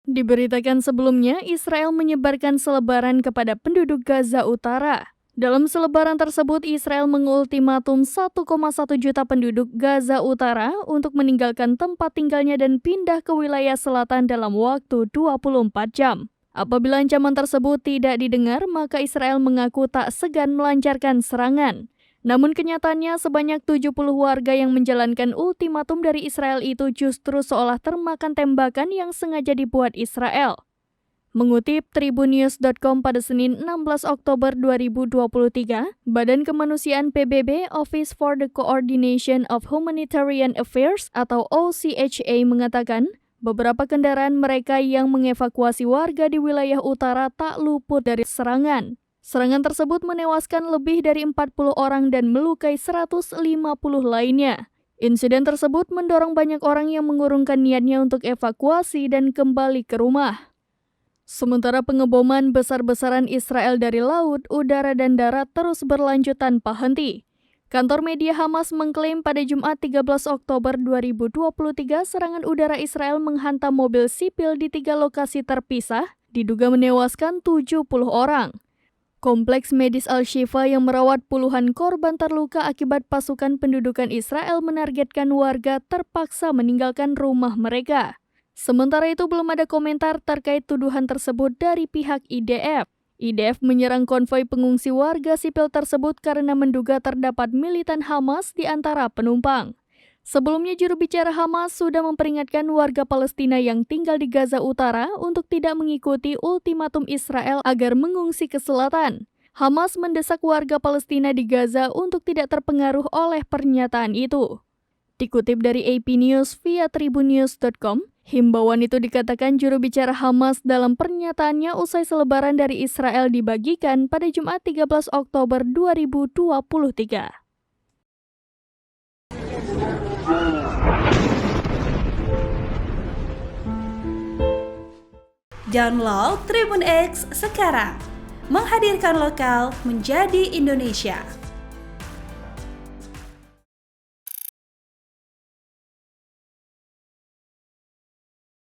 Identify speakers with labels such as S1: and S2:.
S1: Diberitakan sebelumnya, Israel menyebarkan selebaran kepada penduduk Gaza Utara. Dalam selebaran tersebut, Israel mengultimatum 1,1 juta penduduk Gaza Utara untuk meninggalkan tempat tinggalnya dan pindah ke wilayah selatan dalam waktu 24 jam. Apabila ancaman tersebut tidak didengar, maka Israel mengaku tak segan melancarkan serangan. Namun kenyataannya sebanyak 70 warga yang menjalankan ultimatum dari Israel itu justru seolah termakan tembakan yang sengaja dibuat Israel. Mengutip tribunnews.com pada Senin 16 Oktober 2023, Badan Kemanusiaan PBB Office for the Coordination of Humanitarian Affairs atau OCHA mengatakan, beberapa kendaraan mereka yang mengevakuasi warga di wilayah utara tak luput dari serangan. Serangan tersebut menewaskan lebih dari 40 orang dan melukai 150 lainnya. Insiden tersebut mendorong banyak orang yang mengurungkan niatnya untuk evakuasi dan kembali ke rumah. Sementara pengeboman besar-besaran Israel dari laut, udara, dan darat terus berlanjut tanpa henti. Kantor media Hamas mengklaim pada Jumat 13 Oktober 2023 serangan udara Israel menghantam mobil sipil di 3 lokasi terpisah, diduga menewaskan 70 orang. Kompleks medis Al-Shifa yang merawat puluhan korban terluka akibat pasukan pendudukan Israel menargetkan warga terpaksa meninggalkan rumah mereka. Sementara itu belum ada komentar terkait tuduhan tersebut dari pihak IDF. IDF menyerang konvoi pengungsi warga sipil tersebut karena menduga terdapat militan Hamas di antara penumpang. Sebelumnya juru bicara Hamas sudah memperingatkan warga Palestina yang tinggal di Gaza Utara untuk tidak mengikuti ultimatum Israel agar mengungsi ke selatan. Hamas mendesak warga Palestina di Gaza untuk tidak terpengaruh oleh pernyataan itu. Dikutip dari AP News via tribunnews.com, himbauan itu dikatakan juru bicara Hamas dalam pernyataannya usai selebaran dari Israel dibagikan pada Jumat 13 Oktober 2023.
S2: Download Tribun X sekarang, menghadirkan lokal menjadi Indonesia.